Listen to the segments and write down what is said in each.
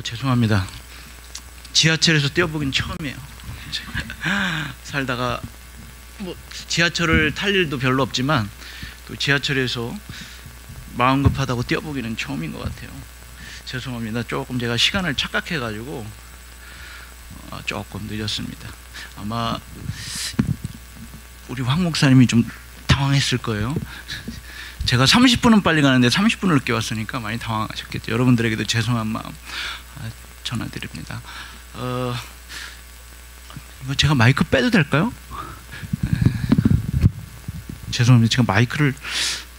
죄송합니다. 지하철에서 뛰어보긴 처음이에요. 살다가 뭐 지하철을 탈 일도 별로 없지만 또 지하철에서 마음 급하다고 뛰어보기는 처음인 것 같아요. 죄송합니다. 조금 제가 시간을 착각해가지고 조금 늦었습니다. 아마 우리 황 목사님이 좀 당황했을 거예요. 제가 30분은 빨리 가는데 30분을 늦게 왔으니까 많이 당황하셨겠죠. 여러분들에게도 죄송한 마음 전화드립니다. 이거 제가 마이크 빼도 될까요? 죄송합니다. 제가 마이크를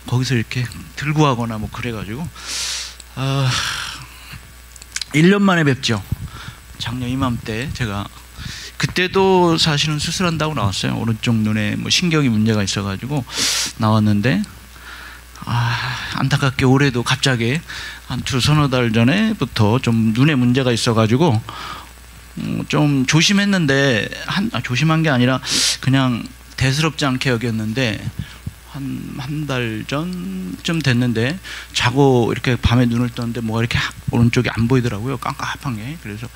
거기서 이렇게 들고 하거나 뭐 그래가지고 1년 만에 뵙죠. 작년 이맘때 제가 그때도 사실은 수술한다고 나왔어요. 오른쪽 눈에 뭐 신경이 문제가 있어가지고 나왔는데 안타깝게 올해도 갑자기 한 서너 달 전에부터 좀 눈에 문제가 있어가지고 좀 조심했는데 조심한 게 아니라 그냥 대수롭지 않게 여겼는데 한 달 전쯤 됐는데 자고 이렇게 밤에 눈을 떴는데 뭐가 이렇게 오른쪽이 안 보이더라고요. 깜깜한 게. 그래서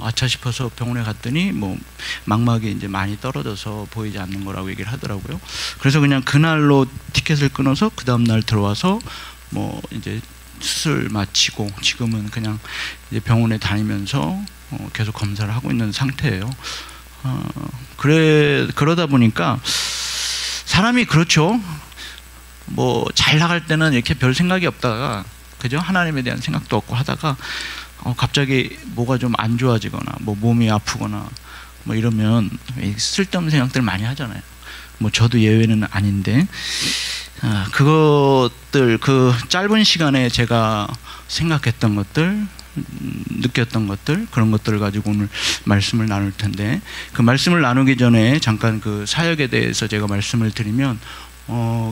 아차 싶어서 병원에 갔더니 뭐 망막이 이제 많이 떨어져서 보이지 않는 거라고 얘기를 하더라고요. 그래서 그냥 그날로 티켓을 끊어서 그 다음 날 들어와서 뭐 이제 수술 마치고 지금은 그냥 이제 병원에 다니면서 계속 검사를 하고 있는 상태예요. 그러다 보니까 사람이 그렇죠. 뭐 잘 나갈 때는 이렇게 별 생각이 없다가 그죠? 하나님에 대한 생각도 없고 하다가 갑자기 뭐가 좀 안 좋아지거나 뭐 몸이 아프거나 뭐 이러면 쓸데없는 생각들 많이 하잖아요. 뭐 저도 예외는 아닌데 그것들 그 짧은 시간에 제가 생각했던 것들 느꼈던 것들 그런 것들을 가지고 오늘 말씀을 나눌 텐데 그 말씀을 나누기 전에 잠깐 그 사역에 대해서 제가 말씀을 드리면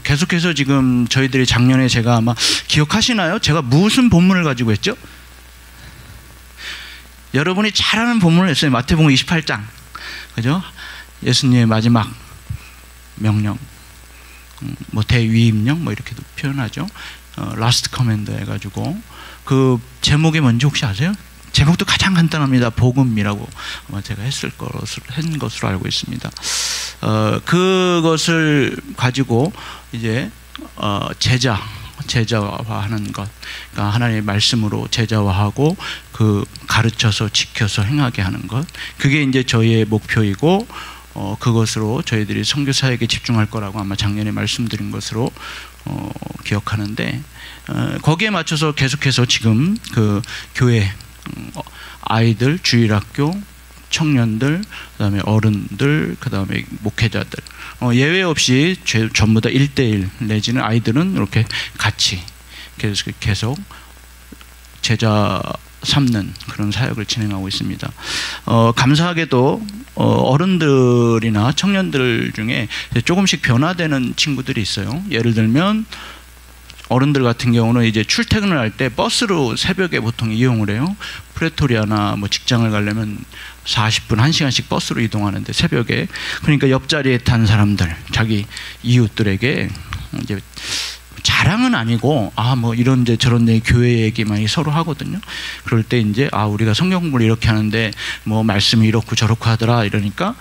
계속해서 지금 저희들이 작년에 제가 아마 기억하시나요? 제가 무슨 본문을 가지고 했죠? 여러분이 잘 아는 본문을 했어요. 마태복음 28장 그죠? 예수님의 마지막 명령 뭐 대위임령 뭐 이렇게도 표현하죠. 라스트 커맨드 해가지고 그 제목이 뭔지 혹시 아세요? 제목도 가장 간단합니다. 복음이라고 아마 제가 한 것으로 알고 있습니다. 그것을 가지고 이제 제자화하는 것, 그러니까 하나님의 말씀으로 제자화하고 그 가르쳐서 지켜서 행하게 하는 것, 그게 이제 저희의 목표이고 그것으로 저희들이 선교 사역에 집중할 거라고 아마 작년에 말씀드린 것으로 기억하는데 거기에 맞춰서 계속해서 지금 그 교회 아이들, 주일학교, 청년들, 그다음에 어른들, 그다음에 목회자들 예외 없이 전부 다 1대1 내지는 아이들은 이렇게 같이 계속 제자 삼는 그런 사역을 진행하고 있습니다. 감사하게도 어른들이나 청년들 중에 조금씩 변화되는 친구들이 있어요. 예를 들면 어른들 같은 경우는 이제 출퇴근을 할 때 버스로 새벽에 보통 이용을 해요. 프레토리아나 뭐 직장을 가려면 40분, 1시간씩 버스로 이동하는데 새벽에 그러니까 옆자리에 탄 사람들, 자기 이웃들에게 이제 자랑은 아니고 뭐 이런 데 저런 데 교회 얘기 많이 서로 하거든요. 그럴 때 이제 우리가 성경 공부를 이렇게 하는데 뭐 말씀이 이렇고 저렇고 하더라 이러니까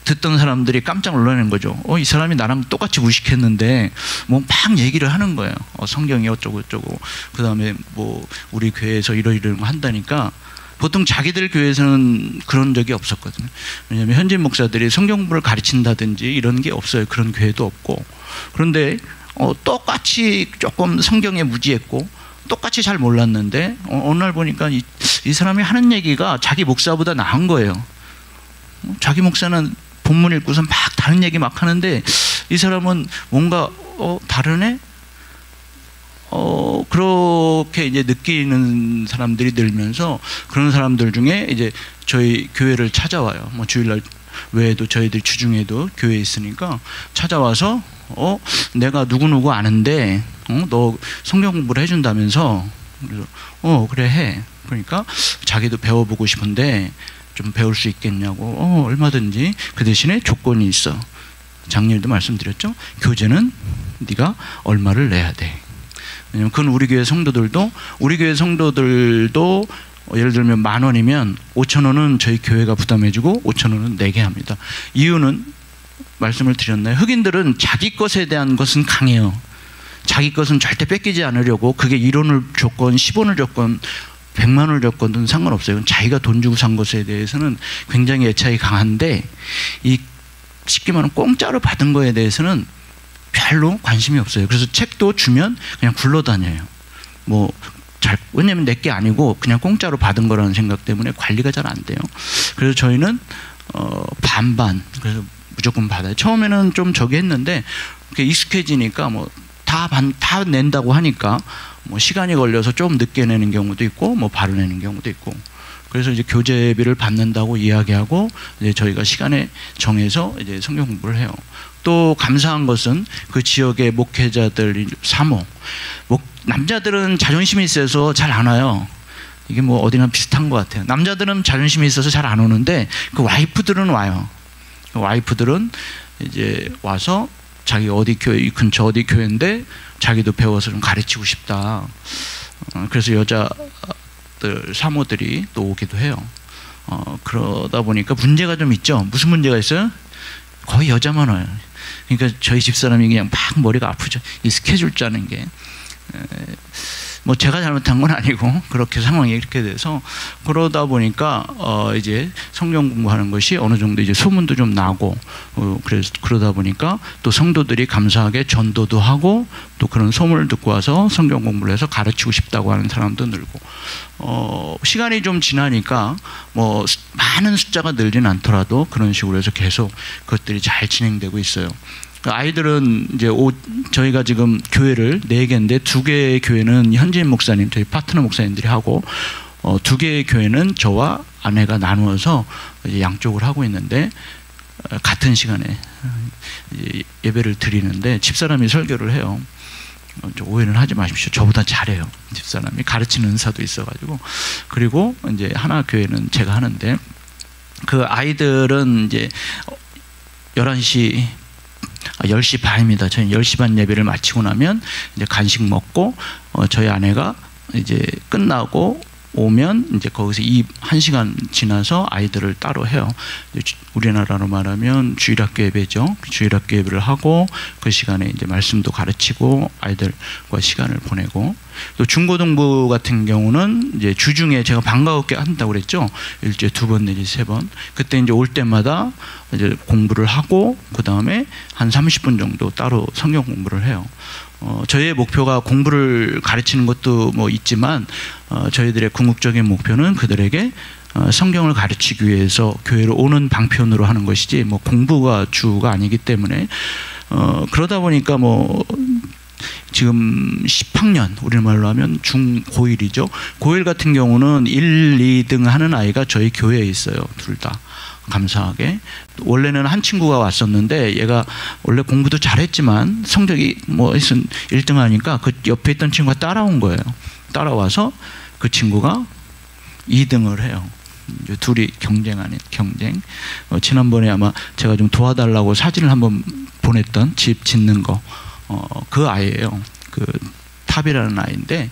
듣던 사람들이 깜짝 놀라는 거죠. 이 사람이 나랑 똑같이 무식했는데 뭐 막 얘기를 하는 거예요. 성경이 어쩌고 저쩌고 그 다음에 뭐 우리 교회에서 이런 거 한다니까 보통 자기들 교회에서는 그런 적이 없었거든요. 왜냐하면 현지 목사들이 성경 공부를 가르친다든지 이런 게 없어요. 그런 교회도 없고. 그런데 똑같이 조금 성경에 무지했고 똑같이 잘 몰랐는데 어느 날 보니까 이 사람이 하는 얘기가 자기 목사보다 나은 거예요. 자기 목사는 본문 읽고서 막 다른 얘기 막 하는데 이 사람은 뭔가 다르네? 그렇게 이제 느끼는 사람들이 늘면서 그런 사람들 중에 이제 저희 교회를 찾아와요. 뭐 주일날 외에도 저희들이 주중에도 교회에 있으니까 찾아와서 내가 누구누구 아는데 너 성경 공부를 해준다면서 그래서 그래 해. 그러니까 자기도 배워보고 싶은데 좀 배울 수 있겠냐고 얼마든지 그 대신에 조건이 있어. 작년에도 말씀드렸죠. 교재는 네가 얼마를 내야 돼. 왜냐면 그건 우리 교회 성도들도 예를 들면 10,000원이면 5,000원은 저희 교회가 부담해주고 5,000원은 내게 합니다. 이유는 말씀을 드렸나요? 흑인들은 자기 것에 대한 것은 강해요. 자기 것은 절대 뺏기지 않으려고, 그게 1원을 줬건 10원을 줬건 100만 원을 줬건 상관없어요. 자기가 돈 주고 산 것에 대해서는 굉장히 애착이 강한데, 이 쉽게 말하면 공짜로 받은 거에 대해서는 별로 관심이 없어요. 그래서 책도 주면 그냥 굴러다녀요. 왜냐면 내게 아니고 그냥 공짜로 받은 거라는 생각 때문에 관리가 잘 안 돼요. 그래서 저희는 반반, 그래서 무조건 받아요. 처음에는 좀 저기 했는데 익숙해지니까 다 낸다고 하니까 시간이 걸려서 좀 늦게 내는 경우도 있고 바로 내는 경우도 있고, 그래서 이제 교재비를 받는다고 이야기하고 이제 저희가 시간에 정해서 이제 성경 공부를 해요. 또 감사한 것은 그 지역의 목회자들 사모, 남자들은 자존심이 있어서 잘 안 와요. 이게 어디나 비슷한 것 같아요. 남자들은 자존심이 있어서 잘 안 오는데 그 와이프들은 와요. 그 와이프들은 이제 와서 자기 어디 교회, 이 근처 어디 교회인데 자기도 배워서 좀 가르치고 싶다. 그래서 여자들 사모들이 또 오기도 해요. 그러다 보니까 문제가 좀 있죠. 무슨 문제가 있어요? 거의 여자만 와요. 그러니까 저희 집사람이 그냥 막 머리가 아프죠. 이 스케줄 짜는 게. 제가 잘못한 건 아니고 그렇게 상황이 이렇게 돼서, 그러다 보니까 이제 성경 공부하는 것이 어느 정도 이제 소문도 좀 나고, 그러다 보니까 또 성도들이 감사하게 전도도 하고 또 그런 소문을 듣고 와서 성경 공부를 해서 가르치고 싶다고 하는 사람도 늘고, 시간이 좀 지나니까 많은 숫자가 늘진 않더라도 그런 식으로 해서 계속 그것들이 잘 진행되고 있어요. 아이들은 이제 저희가 지금 교회를 4개인데 2개의 교회는 현지인 목사님, 저희 파트너 목사님들이 하고, 2개의 교회는 저와 아내가 나누어서 이제 양쪽을 하고 있는데, 같은 시간에 예배를 드리는데 집사람이 설교를 해요. 오해는 하지 마십시오. 저보다 잘해요. 집사람이 가르치는 은사도 있어가지고. 그리고 이제 하나 교회는 제가 하는데, 그 아이들은 이제 10시 반입니다. 저희 10시 반 예배를 마치고 나면 이제 간식 먹고, 저희 아내가 이제 끝나고 오면 이제 거기서 1시간 지나서 아이들을 따로 해요. 우리나라로 말하면 주일학교 예배죠. 주일학교 예배를 하고 그 시간에 이제 말씀도 가르치고 아이들과 시간을 보내고, 또 중고등부 같은 경우는 이제 주중에 제가 반가웠게 한다고 그랬죠. 일주일에 2번 내지 3번. 그때 이제 올 때마다 이제 공부를 하고 그 다음에 한 30분 정도 따로 성경 공부를 해요. 저희의 목표가 공부를 가르치는 것도 있지만, 저희들의 궁극적인 목표는 그들에게 성경을 가르치기 위해서 교회로 오는 방편으로 하는 것이지 공부가 주가 아니기 때문에, 그러다 보니까 지금 10학년, 우리말로 하면 중-고1이죠. 고1 같은 경우는 1, 2등 하는 아이가 저희 교회에 있어요. 둘 다. 감사하게. 원래는 한 친구가 왔었는데 얘가 원래 공부도 잘했지만 성적이 1등 하니까 그 옆에 있던 친구가 따라온 거예요. 따라와서 그 친구가 2등을 해요. 둘이 경쟁. 지난번에 아마 제가 좀 도와달라고 사진을 한번 보냈던 집 짓는 거, 그 아이예요. 그 탑이라는 아이인데,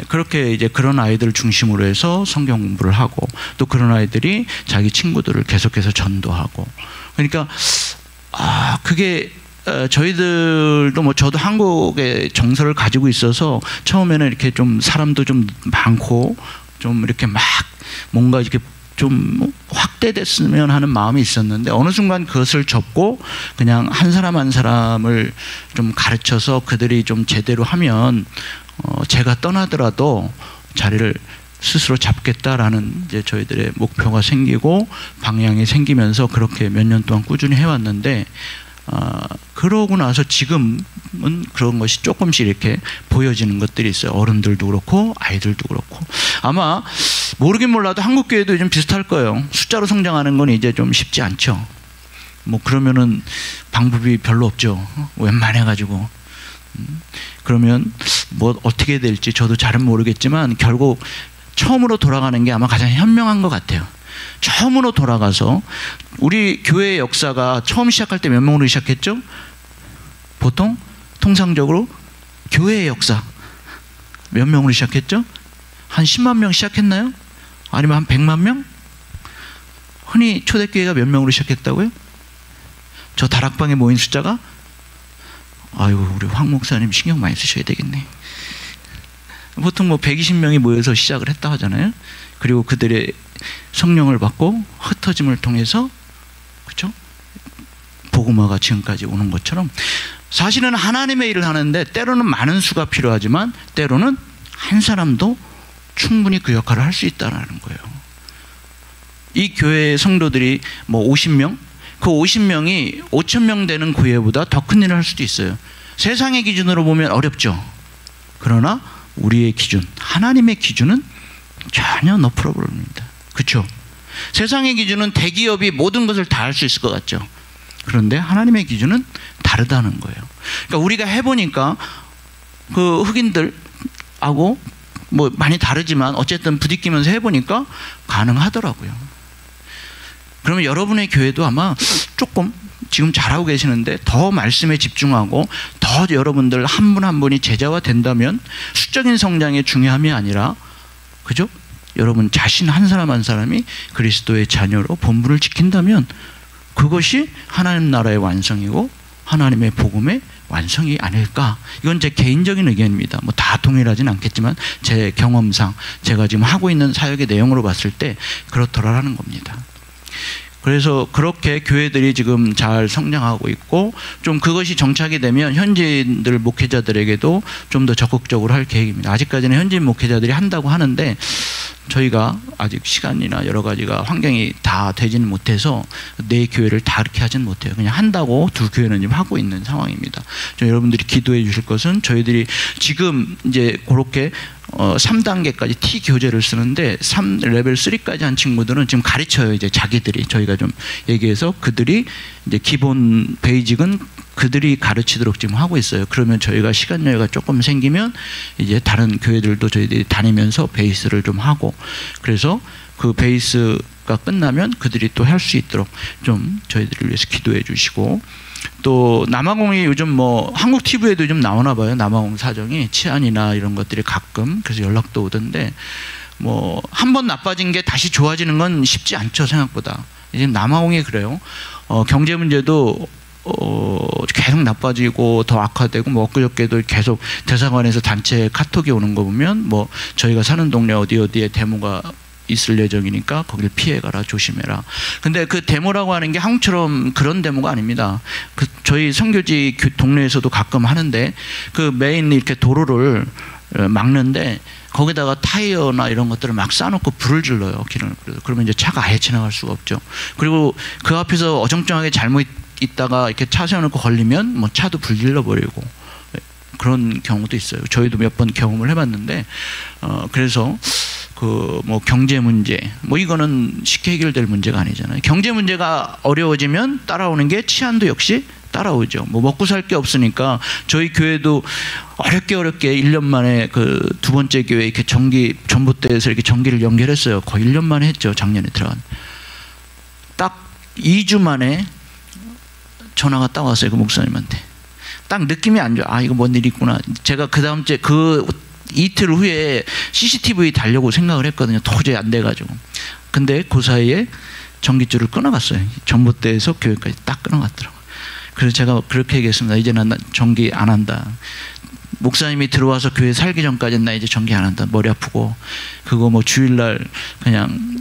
그렇게 이제 그런 아이들을 중심으로 해서 성경 공부를 하고, 또 그런 아이들이 자기 친구들을 계속해서 전도하고, 그러니까 그게 저희들도 저도 한국의 정서를 가지고 있어서 처음에는 이렇게 좀 사람도 좀 많고 좀 이렇게 막 뭔가 이렇게 좀 확대됐으면 하는 마음이 있었는데, 어느 순간 그것을 접고 그냥 한 사람 한 사람을 좀 가르쳐서 그들이 좀 제대로 하면 제가 떠나더라도 자리를 스스로 잡겠다라는 이제 저희들의 목표가 생기고 방향이 생기면서 그렇게 몇 년 동안 꾸준히 해왔는데, 그러고 나서 지금은 그런 것이 조금씩 이렇게 보여지는 것들이 있어요. 어른들도 그렇고 아이들도 그렇고. 아마 모르긴 몰라도 한국 교회도 좀 비슷할 거예요. 숫자로 성장하는 건 이제 좀 쉽지 않죠. 그러면은 방법이 별로 없죠. 웬만해가지고. 그러면 어떻게 될지 저도 잘은 모르겠지만 결국 처음으로 돌아가는 게 아마 가장 현명한 것 같아요. 처음으로 돌아가서, 우리 교회의 역사가 처음 시작할 때 몇 명으로 시작했죠? 보통 통상적으로 교회의 역사 몇 명으로 시작했죠? 한 10만 명 시작했나요? 아니면 한 100만 명? 흔히 초대교회가 몇 명으로 시작했다고요? 저 다락방에 모인 숫자가? 아이고, 우리 황 목사님 신경 많이 쓰셔야 되겠네. 보통 뭐 120명이 모여서 시작을 했다 하잖아요. 그리고 그들의 성령을 받고 흩어짐을 통해서, 그렇죠? 복음화가 지금까지 오는 것처럼 사실은 하나님의 일을 하는데 때로는 많은 수가 필요하지만 때로는 한 사람도 충분히 그 역할을 할 수 있다는 거예요. 이 교회의 성도들이 뭐 50명? 그 50명이 5,000명 되는 교회보다 더 큰 일을 할 수도 있어요. 세상의 기준으로 보면 어렵죠. 그러나 우리의 기준, 하나님의 기준은 전혀 no problem입니다. 그렇죠? 세상의 기준은 대기업이 모든 것을 다 할 수 있을 것 같죠. 그런데 하나님의 기준은 다르다는 거예요. 그러니까 우리가 해보니까 그 흑인들하고 뭐 많이 다르지만 어쨌든 부딪히면서 해보니까 가능하더라고요. 그러면 여러분의 교회도 아마 조금 지금 잘하고 계시는데 더 말씀에 집중하고 더 여러분들 한 분 한 분이 제자화 된다면 수적인 성장의 중요함이 아니라, 그죠? 여러분 자신 한 사람 한 사람이 그리스도의 자녀로 본분을 지킨다면 그것이 하나님 나라의 완성이고 하나님의 복음의 완성이 아닐까. 이건 제 개인적인 의견입니다. 뭐 다 동일하진 않겠지만 제 경험상 제가 지금 하고 있는 사역의 내용으로 봤을 때 그렇더라라는 겁니다. 그래서 그렇게 교회들이 지금 잘 성장하고 있고, 좀 그것이 정착이 되면 현지인들 목회자들에게도 좀 더 적극적으로 할 계획입니다. 아직까지는 현지인 목회자들이 한다고 하는데 저희가 아직 시간이나 여러 가지가 환경이 다 되지는 못해서 네 교회를 다 이렇게 하지는 못해요. 그냥 한다고 두 교회는 지금 하고 있는 상황입니다. 여러분들이 기도해 주실 것은, 저희들이 지금 이제 그렇게 3단계까지 T 교재를 쓰는데 레벨 3까지 한 친구들은 지금 가르쳐요. 이제 자기들이, 저희가 좀 얘기해서 그들이 이제 기본 베이직은 그들이 가르치도록 지금 하고 있어요. 그러면 저희가 시간 여유가 조금 생기면 이제 다른 교회들도 저희들이 다니면서 베이스를 좀 하고, 그래서 그 베이스가 끝나면 그들이 또 할 수 있도록 좀 저희들을 위해서 기도해 주시고, 또 남아공이 요즘 뭐 한국 TV에도 좀 나오나 봐요. 남아공 사정이, 치안이나 이런 것들이 가끔, 그래서 연락도 오던데, 뭐 한 번 나빠진 게 다시 좋아지는 건 쉽지 않죠, 생각보다. 지금 남아공이 그래요. 경제 문제도 계속 나빠지고 더 악화되고, 뭐 엊그저께도 계속 대사관에서 단체 카톡이 오는 거 보면 뭐 저희가 사는 동네 어디에 데모가 있을 예정이니까 거길 피해가라, 조심해라. 근데 그 데모라고 하는 게 한국처럼 그런 데모가 아닙니다. 그 저희 선교지 동네에서도 가끔 하는데, 그 메인 이렇게 도로를 막는데 거기다가 타이어나 이런 것들을 막 쌓아놓고 불을 질러요, 기름을. 그러면 이제 차가 아예 지나갈 수가 없죠. 그리고 그 앞에서 어정쩡하게 잘못 있다가 이렇게 차 세워놓고 걸리면 뭐 차도 불 질러버리고 그런 경우도 있어요. 저희도 몇 번 경험을 해봤는데, 그래서 그 뭐 경제 문제, 뭐 이거는 쉽게 해결될 문제가 아니잖아요. 경제 문제가 어려워지면 따라오는 게 치안도 역시 따라오죠. 뭐 먹고 살 게 없으니까 저희 교회도 어렵게 1년 만에 그 두 번째 교회 이렇게 전봇대에서 이렇게 전기를 연결했어요. 거의 1년 만에 했죠. 작년에 들어간. 딱 2주 만에 전화가 딱 왔어요. 그 목사님한테. 딱 느낌이 안 좋아. 아, 이거 뭔 일이 있구나. 제가 그 다음 주에 이틀 후에 CCTV 달려고 생각을 했거든요. 도저히 안 돼가지고. 근데 그 사이에 전기줄을 끊어갔어요. 전봇대에서 교회까지 딱 끊어갔더라고요. 그래서 제가 그렇게 얘기했습니다. 이제는 나 전기 안 한다. 목사님이 들어와서 교회 살기 전까지는 나 이제 전기 안 한다. 머리 아프고 그거 뭐 주일날 그냥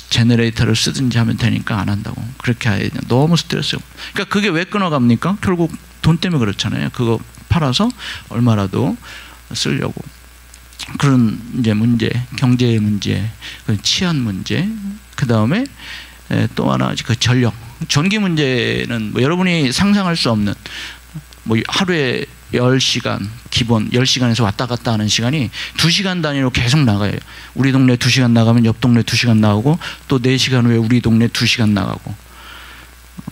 제너레이터를 쓰든지 하면 되니까 안 한다고. 그렇게 해야 돼. 너무 스트레스. 그러니까 그게 왜 끊어갑니까? 결국 돈 때문에 그렇잖아요. 그거 팔아서 얼마라도 쓰려고. 그런 이제 문제, 경제 문제, 치안 문제, 그 다음에 또 하나 그 전력, 전기 문제는 뭐 여러분이 상상할 수 없는, 뭐 하루에 10시간, 기본 10시간에서 왔다 갔다 하는 시간이 2시간 단위로 계속 나가요. 우리 동네 2시간 나가면 옆 동네 2시간 나가고, 또 4시간 후에 우리 동네 2시간 나가고.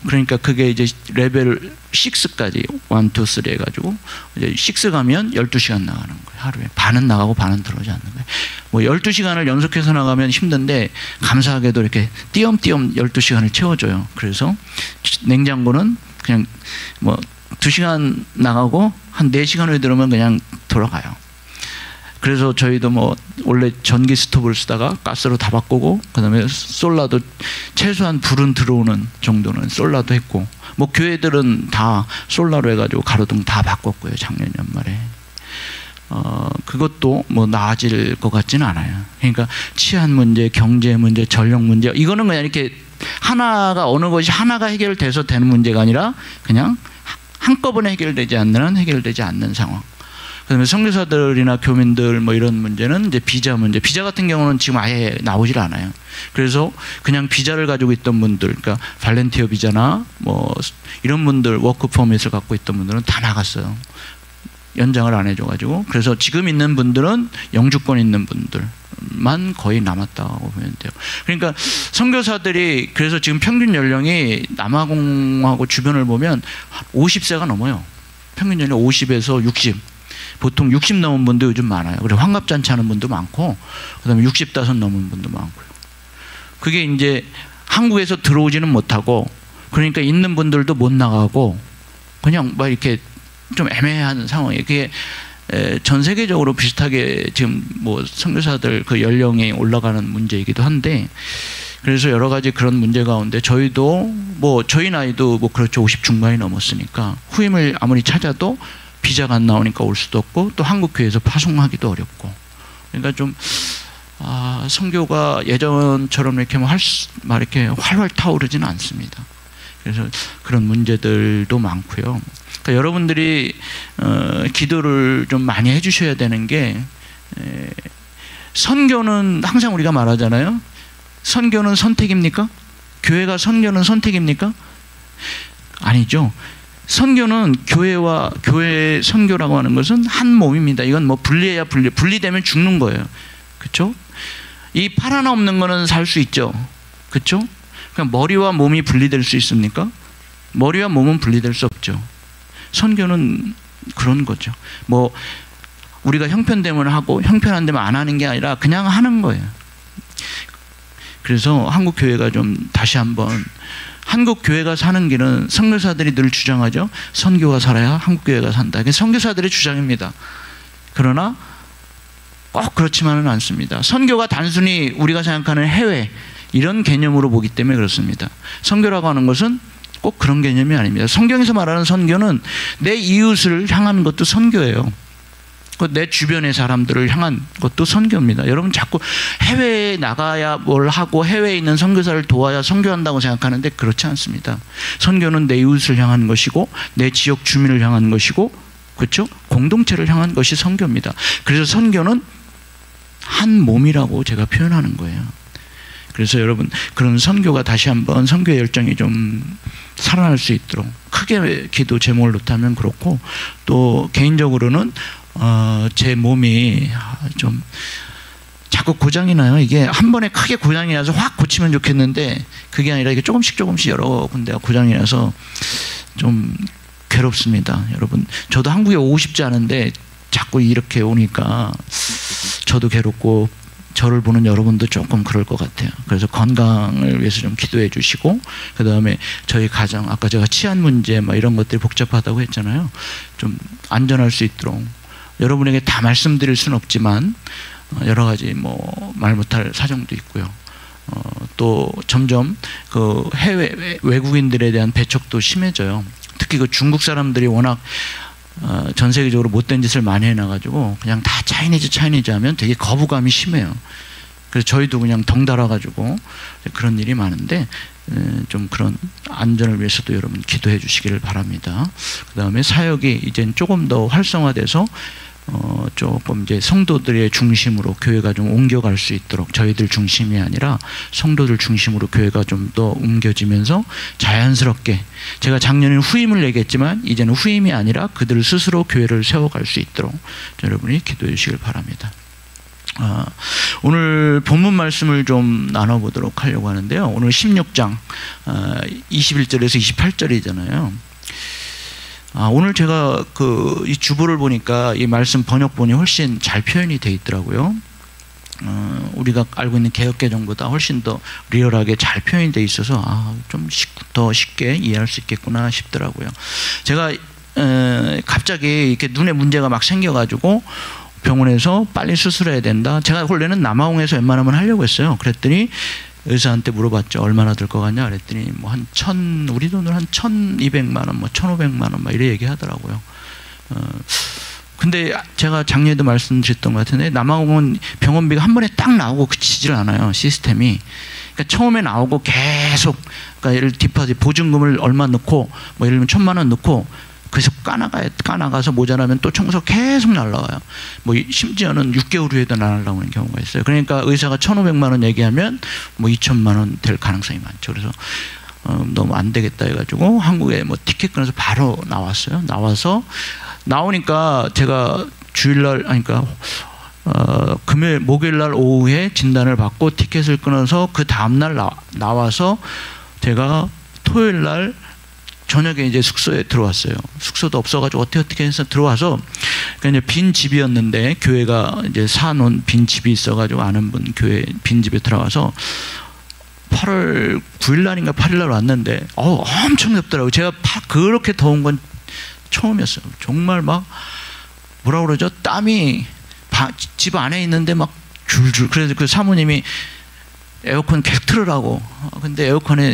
그러니까 그게 이제 레벨 6까지 1, 2, 3 해가지고 이제 6 가면 12시간 나가는 거예요. 하루에. 반은 나가고 반은 들어오지 않는 거예요. 뭐 12시간을 연속해서 나가면 힘든데 감사하게도 이렇게 띄엄띄엄 12시간을 채워줘요. 그래서 냉장고는 그냥 뭐 2시간 나가고 한 4시간 후에 들어오면 그냥 돌아가요. 그래서 저희도 뭐 원래 전기 스토브를 쓰다가 가스로 다 바꾸고, 그다음에 솔라도 최소한 불은 들어오는 정도는 솔라도 했고, 뭐 교회들은 다 솔라로 해가지고 가로등 다 바꿨고요, 작년 연말에. 그것도 뭐 나아질 것 같지는 않아요. 그러니까 치안 문제, 경제 문제, 전력 문제, 이거는 그냥 이렇게 하나가, 어느 것이 하나가 해결돼서 되는 문제가 아니라 그냥 한꺼번에 해결되지 않는 상황. 그다음에 선교사들이나 교민들 뭐 이런 문제는 이제 비자 문제. 비자 같은 경우는 지금 아예 나오질 않아요. 그래서 그냥 비자를 가지고 있던 분들, 그러니까 발렌티어 비자나 뭐 이런 분들, 워크 퍼밋을 갖고 있던 분들은 다 나갔어요. 연장을 안 해줘가지고. 그래서 지금 있는 분들은 영주권 있는 분들만 거의 남았다고 보면 돼요. 그러니까 선교사들이, 그래서 지금 평균 연령이 남아공하고 주변을 보면 50세가 넘어요. 평균 연령 50에서 60. 보통 60 넘은 분도 요즘 많아요. 그리고 환갑잔치 하는 분도 많고, 그다음에 65 넘은 분도 많고요. 그게 이제 한국에서 들어오지는 못하고, 그러니까 있는 분들도 못 나가고, 그냥 막 이렇게 좀 애매한 상황이에요. 그게 전 세계적으로 비슷하게 지금 뭐 선교사들 그 연령이 올라가는 문제이기도 한데, 그래서 여러 가지 그런 문제 가운데 저희도 뭐 저희 나이도 뭐 그렇죠. 50 중반이 넘었으니까 후임을 아무리 찾아도 비자가 안 나오니까 올 수도 없고, 또 한국 교회에서 파송하기도 어렵고. 그러니까 좀 선교가 예전처럼 이렇게 막 이렇게 활활 타오르지는 않습니다. 그래서 그런 문제들도 많고요. 그러니까 여러분들이 기도를 좀 많이 해주셔야 되는 게, 선교는 항상 우리가 말하잖아요. 선교는 선택입니까? 교회가 선교는 선택입니까? 아니죠. 선교는 교회와 교회 선교라고 하는 것은 한 몸입니다. 이건 뭐 분리해야 분리되면 죽는 거예요. 그렇죠? 이 팔 하나 없는 거는 살 수 있죠. 그렇죠? 그냥 머리와 몸이 분리될 수 있습니까? 머리와 몸은 분리될 수 없죠. 선교는 그런 거죠. 뭐 우리가 형편되면 하고 형편 안 되면 안 하는 게 아니라 그냥 하는 거예요. 그래서 한국 교회가 좀 다시 한번, 한국 교회가 사는 길은 선교사들이 늘 주장하죠. 선교가 살아야 한국 교회가 산다. 이게 선교사들의 주장입니다. 그러나 꼭 그렇지만은 않습니다. 선교가 단순히 우리가 생각하는 해외 이런 개념으로 보기 때문에 그렇습니다. 선교라고 하는 것은 꼭 그런 개념이 아닙니다. 성경에서 말하는 선교는 내 이웃을 향한 것도 선교예요. 내 주변의 사람들을 향한 것도 선교입니다. 여러분 자꾸 해외에 나가야 뭘 하고 해외에 있는 선교사를 도와야 선교한다고 생각하는데 그렇지 않습니다. 선교는 내 이웃을 향한 것이고 내 지역 주민을 향한 것이고, 그렇죠? 공동체를 향한 것이 선교입니다. 그래서 선교는 한 몸이라고 제가 표현하는 거예요. 그래서 여러분 그런 선교가 다시 한번, 선교의 열정이 좀 살아날 수 있도록 크게 기도 제목을 놓다면 그렇고, 또 개인적으로는 제 몸이 좀 자꾸 고장이 나요. 이게 한 번에 크게 고장이 나서 확 고치면 좋겠는데 그게 아니라 이게 조금씩 여러 군데가 고장이 나서 좀 괴롭습니다. 여러분 저도 한국에 오고 싶지 않은데 자꾸 이렇게 오니까 저도 괴롭고 저를 보는 여러분도 조금 그럴 것 같아요. 그래서 건강을 위해서 좀 기도해 주시고, 그 다음에 저희 가정, 아까 제가 치안 문제 막 이런 것들이 복잡하다고 했잖아요. 좀 안전할 수 있도록 여러분에게 다 말씀드릴 수는 없지만 여러 가지 뭐 말 못할 사정도 있고요. 또 점점 그 해외 외국인들에 대한 배척도 심해져요. 특히 그 중국 사람들이 워낙 전 세계적으로 못된 짓을 많이 해놔가지고 그냥 다 차이니즈 하면 되게 거부감이 심해요. 그래서 저희도 그냥 덩달아가지고 그런 일이 많은데, 좀 그런 안전을 위해서도 여러분 기도해 주시기를 바랍니다. 그 다음에 사역이 이젠 조금 더 활성화돼서 조금 이제 성도들의 중심으로 교회가 좀 옮겨갈 수 있도록, 저희들 중심이 아니라 성도들 중심으로 교회가 좀 더 옮겨지면서 자연스럽게, 제가 작년에 후임을 얘기했지만 이제는 후임이 아니라 그들 스스로 교회를 세워갈 수 있도록 여러분이 기도해 주시길 바랍니다. 오늘 본문 말씀을 좀 나눠보도록 하려고 하는데요. 오늘 16장 21절에서 28절이잖아요. 오늘 제가 이 주보를 보니까 이 말씀 번역본이 훨씬 잘 표현이 되어 있더라고요. 우리가 알고 있는 개역개정보다 훨씬 더 리얼하게 잘 표현이 되어 있어서 좀 더 쉽게 이해할 수 있겠구나 싶더라고요. 제가 갑자기 이렇게 눈에 문제가 막 생겨가지고 병원에서 빨리 수술해야 된다. 제가 원래는 남아공에서 웬만하면 하려고 했어요. 그랬더니 의사한테 물어봤죠. 얼마나 들 것 같냐 그랬더니 뭐 우리 돈으로 한 1,200만 원, 뭐 1,500만 원 막 이래 얘기하더라고요. 근데 제가 작년에도 말씀드렸던 것 같은데 남아공은 병원비가 한 번에 딱 나오고 그치질 않아요. 시스템이. 그러니까 처음에 나오고 계속, 그러니까 예를 디파짓 보증금을 얼마 넣고 뭐 예를 들면 1,000만 원 넣고 그래서 까나가서 모자라면 또 청소 계속 날라와요. 뭐 심지어는 6개월 후에도 날라오는 경우가 있어요. 그러니까 의사가 1,500만 원 얘기하면 뭐 2,000만 원 될 가능성이 많죠. 그래서 너무 안 되겠다 해가지고 한국에 뭐 티켓 끊어서 바로 나왔어요. 나오니까 제가 주일날, 그러니까 목요일날 오후에 진단을 받고 티켓을 끊어서 그 다음날 나와서 제가 토요일날 저녁에 이제 숙소에 들어왔어요. 숙소도 없어가지고 어떻게 해서 들어와서, 그러니까 이제 빈 집이었는데 교회가 이제 사놓은 빈 집이 있어가지고 아는 분 교회 빈 집에 들어가서 8월 9일 날인가 8일 날 왔는데 엄청 덥더라고요. 제가 그렇게 더운 건 처음이었어요. 정말 막 뭐라 그러죠? 땀이 집 안에 있는데 막 줄줄. 그래서 그 사모님이 에어컨 계속 틀으라고. 근데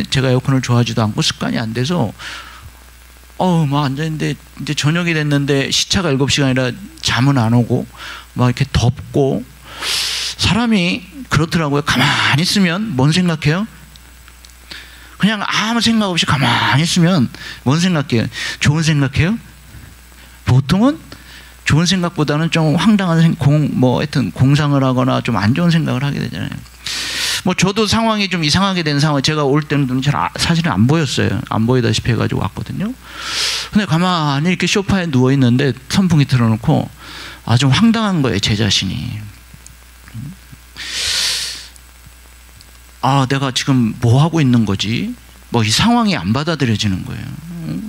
제가 에어컨을 좋아하지도 않고 습관이 안 돼서 막 앉아있는데 이제 저녁이 됐는데 시차가 7시간이라 잠은 안 오고 막 이렇게 덥고. 사람이 그렇더라고요. 가만히 있으면 뭔 생각해요? 그냥 아무 생각 없이 가만히 있으면 뭔 생각해요? 좋은 생각해요? 보통은 좋은 생각보다는 좀 황당한 하여튼 공상을 하거나 좀 안 좋은 생각을 하게 되잖아요. 뭐 저도 상황이 좀 이상하게 된 상황, 제가 올 때는 눈이 사실은 안 보였어요. 안 보이다시피 해가지고 왔거든요. 근데 가만히 이렇게 소파에 누워 있는데 선풍기 틀어놓고 좀 황당한 거예요, 제 자신이. 내가 지금 뭐 하고 있는 거지? 뭐 이 상황이 안 받아들여지는 거예요.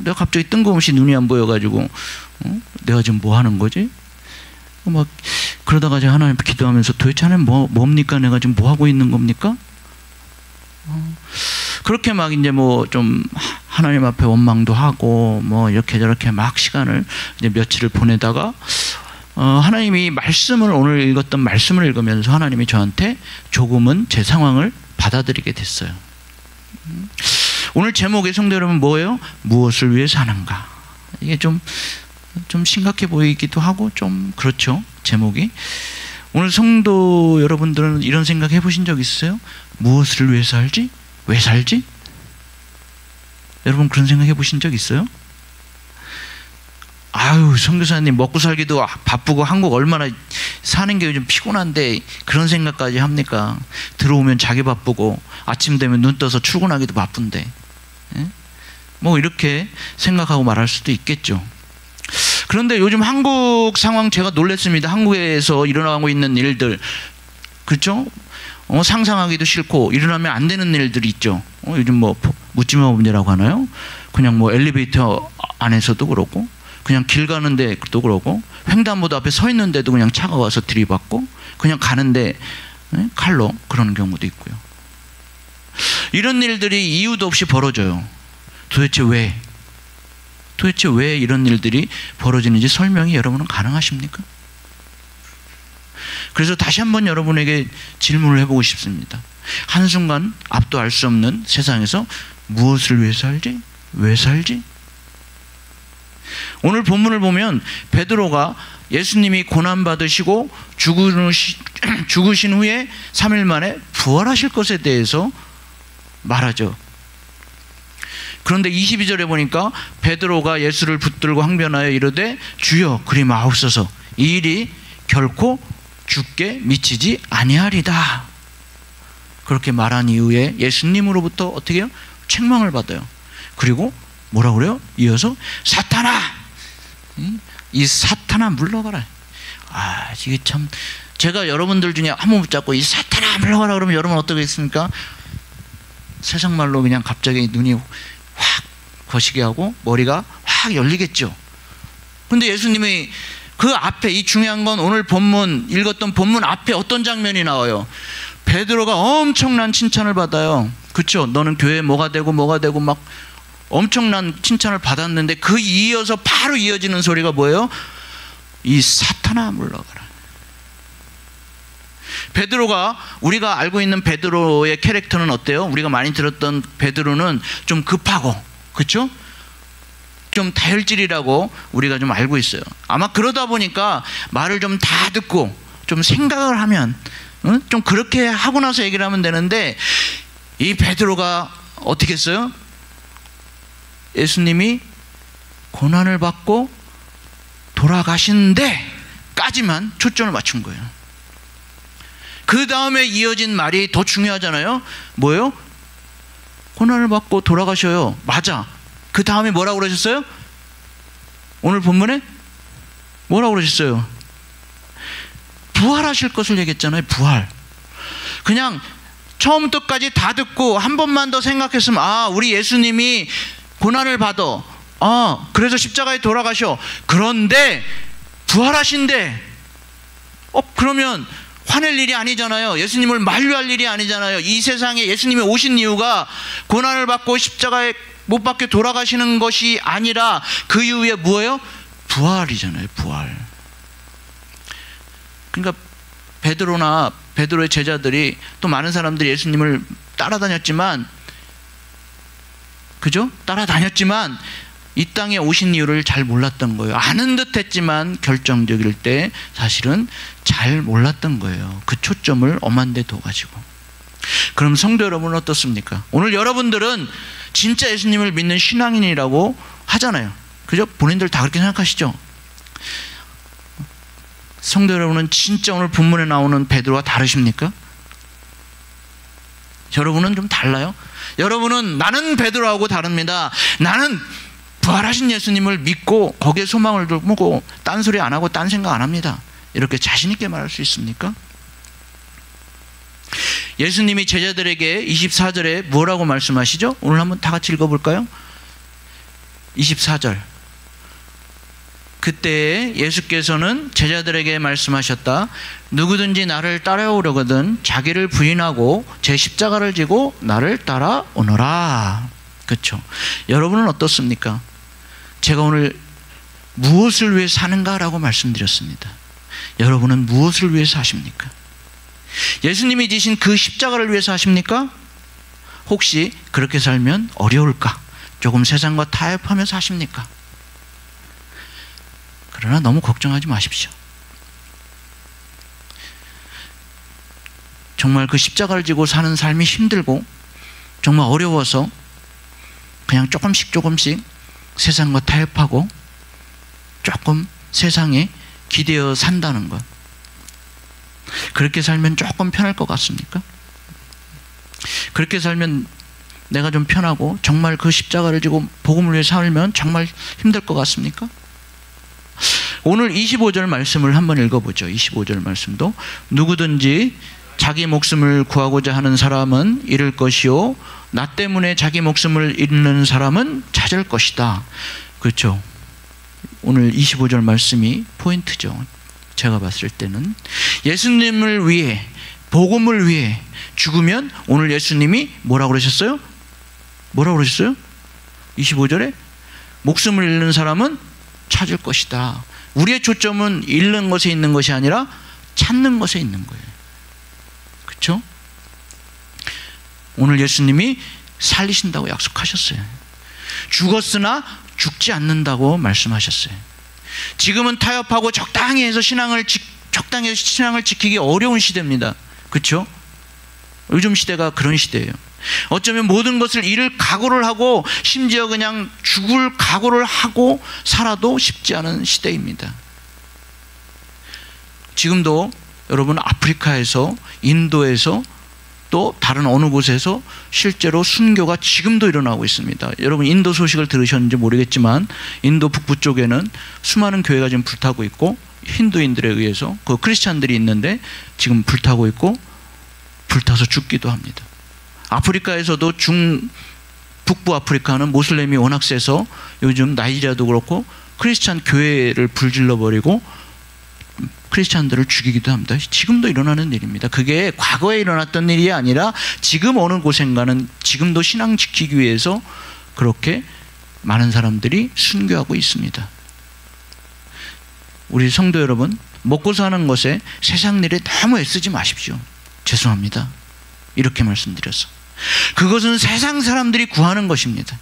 내가 갑자기 뜬금없이 눈이 안 보여가지고 내가 지금 뭐 하는 거지? 막 그러다가 제가 하나님 기도하면서 도대체 하나님 뭡니까? 내가 지금 뭐 하고 있는 겁니까? 그렇게 막 이제 뭐 좀 하나님 앞에 원망도 하고 뭐 이렇게 저렇게 막 시간을 이제 며칠을 보내다가 하나님이 오늘 읽었던 말씀을 읽으면서 하나님이 저한테 조금은 제 상황을 받아들이게 됐어요. 오늘 제목의 성도 여러분 뭐예요? 무엇을 위해 사는가? 이게 좀 심각해 보이기도 하고 좀 그렇죠, 제목이. 오늘 성도 여러분들은 이런 생각 해보신 적 있어요? 무엇을 위해 살지? 왜 살지? 여러분 그런 생각 해보신 적 있어요? 선교사님 먹고 살기도 바쁘고 한국 얼마나 사는 게 요즘 피곤한데 그런 생각까지 합니까? 들어오면 자기 바쁘고 아침 되면 눈 떠서 출근하기도 바쁜데. 뭐 이렇게 생각하고 말할 수도 있겠죠. 그런데 요즘 한국 상황 제가 놀랐습니다. 한국에서 일어나고 있는 일들, 그렇죠? 상상하기도 싫고 일어나면 안 되는 일들이 있죠. 요즘 뭐 묻지마 문제라고 하나요? 그냥 뭐 엘리베이터 안에서도 그렇고 그냥 길 가는데 또 그러고 횡단보도 앞에 서 있는데도 그냥 차가 와서 들이받고 그냥 가는데 칼로 그러는 경우도 있고요. 이런 일들이 이유도 없이 벌어져요. 도대체 왜 이런 일들이 벌어지는지 설명이 여러분은 가능하십니까? 그래서 다시 한번 여러분에게 질문을 해보고 싶습니다. 한순간 앞도 알 수 없는 세상에서 무엇을 위해 살지? 왜 살지? 오늘 본문을 보면 베드로가 예수님이 고난받으시고 죽으신 후에 3일 만에 부활하실 것에 대해서 말하죠. 그런데 22절에 보니까 베드로가 예수를 붙들고 항변하여 이르되 주여 그리 마옵소서 이 일이 결코 주께 미치지 아니하리다. 그렇게 말한 이후에 예수님으로부터 어떻게 해요? 책망을 받아요. 그리고 뭐라 그래요? 이어서 사탄아! 이 사탄아 물러가라. 이게 참, 제가 여러분들 중에 한 번 붙잡고 이 사탄아 물러가라 그러면 여러분 어떠겠습니까? 세상 말로 그냥 갑자기 눈이 확 거시게 하고 머리가 확 열리겠죠. 근데 예수님이 그 앞에, 이 중요한 건 오늘 읽었던 본문 앞에 어떤 장면이 나와요? 베드로가 엄청난 칭찬을 받아요. 그렇죠? 너는 교회에 뭐가 되고 막 엄청난 칭찬을 받았는데 그 이어서 바로 이어지는 소리가 뭐예요? 이 사탄아 물러가라. 베드로가, 우리가 알고 있는 베드로의 캐릭터는 어때요? 우리가 많이 들었던 베드로는 좀 급하고, 그렇죠? 좀 다혈질이라고 우리가 좀 알고 있어요. 아마 그러다 보니까 말을 좀 다 듣고 좀 생각을 하면, 좀 그렇게 하고 나서 얘기를 하면 되는데, 이 베드로가 어떻게 했어요? 예수님이 고난을 받고 돌아가시는데 까지만 초점을 맞춘 거예요. 그 다음에 이어진 말이 더 중요하잖아요. 뭐예요? 고난을 받고 돌아가셔요. 맞아. 그 다음에 뭐라고 그러셨어요? 오늘 본문에 뭐라고 그러셨어요? 부활하실 것을 얘기했잖아요. 부활. 그냥 처음부터 끝까지 다 듣고 한 번만 더 생각했으면, 아, 우리 예수님이 고난을 받아, 그래서 십자가에 돌아가셔. 그런데 부활하신대. 그러면 화낼 일이 아니잖아요. 예수님을 만류할 일이 아니잖아요. 이 세상에 예수님이 오신 이유가 고난을 받고 십자가에 못 박혀 돌아가시는 것이 아니라 그 이후에 뭐예요? 부활이잖아요. 부활. 그러니까 베드로나 베드로의 제자들이, 또 많은 사람들이 예수님을 따라다녔지만, 그죠? 따라다녔지만 이 땅에 오신 이유를 잘 몰랐던 거예요. 아는 듯 했지만 결정적일 때 사실은 잘 몰랐던 거예요. 그 초점을 엄한 데 둬가지고. 그럼 성도 여러분은 어떻습니까? 오늘 여러분들은 진짜 예수님을 믿는 신앙인이라고 하잖아요. 그죠? 본인들 다 그렇게 생각하시죠? 성도 여러분은 진짜 오늘 본문에 나오는 베드로와 다르십니까? 여러분은 좀 달라요? 여러분은 나는 베드로하고 다릅니다. 나는 부활하신 예수님을 믿고 거기에 소망을 두고 딴소리 안 하고 딴 생각 안 합니다. 이렇게 자신 있게 말할 수 있습니까? 예수님이 제자들에게 24절에 뭐라고 말씀하시죠? 오늘 한번 다 같이 읽어볼까요? 24절. 그때 예수께서는 제자들에게 말씀하셨다. 누구든지 나를 따라오려거든 자기를 부인하고 제 십자가를 지고 나를 따라오너라. 그렇죠? 여러분은 어떻습니까? 제가 오늘 무엇을 위해 사는가라고 말씀드렸습니다. 여러분은 무엇을 위해 사십니까? 예수님이 지신 그 십자가를 위해서 하십니까? 혹시 그렇게 살면 어려울까? 조금 세상과 타협하며 사십니까? 그러나 너무 걱정하지 마십시오. 정말 그 십자가를 지고 사는 삶이 힘들고 정말 어려워서 그냥 조금씩 세상과 타협하고 조금 세상에 기대어 산다는 것, 그렇게 살면 조금 편할 것 같습니까? 그렇게 살면 내가 좀 편하고 정말 그 십자가를 지고 복음을 위해 살면 정말 힘들 것 같습니까? 오늘 25절 말씀을 한번 읽어보죠. 25절 말씀도 누구든지 자기 목숨을 구하고자 하는 사람은 잃을 것이요 나 때문에 자기 목숨을 잃는 사람은 찾을 것이다. 그렇죠? 오늘 25절 말씀이 포인트죠. 제가 봤을 때는 예수님을 위해, 복음을 위해 죽으면 오늘 예수님이 뭐라고 그러셨어요? 뭐라고 그러셨어요? 25절에 목숨을 잃는 사람은 찾을 것이다. 우리의 초점은 잃는 것에 있는 것이 아니라 찾는 것에 있는 거예요. 그렇죠? 오늘 예수님이 살리신다고 약속하셨어요. 죽었으나 죽지 않는다고 말씀하셨어요. 지금은 타협하고 적당히 해서 신앙을 지키기 어려운 시대입니다. 그렇죠? 요즘 시대가 그런 시대예요. 어쩌면 모든 것을 잃을 각오를 하고 심지어 그냥 죽을 각오를 하고 살아도 쉽지 않은 시대입니다. 지금도 여러분 아프리카에서, 인도에서, 또 다른 어느 곳에서 실제로 순교가 지금도 일어나고 있습니다. 여러분 인도 소식을 들으셨는지 모르겠지만 인도 북부 쪽에는 수많은 교회가 지금 불타고 있고 힌두인들에 의해서 그 크리스찬들이 있는데 지금 불타고 있고 불타서 죽기도 합니다. 아프리카에서도 북부 아프리카는 모슬렘이 워낙 세서 요즘 나이지리아도 그렇고 크리스찬 교회를 불질러버리고 크리스찬들을 죽이기도 합니다. 지금도 일어나는 일입니다. 그게 과거에 일어났던 일이 아니라 지금 어느 곳인가는 지금도 신앙 지키기 위해서 그렇게 많은 사람들이 순교하고 있습니다. 우리 성도 여러분, 먹고 사는 것에 세상 일에 너무 애쓰지 마십시오. 죄송합니다. 이렇게 말씀드려서. 그것은 세상 사람들이 구하는 것입니다.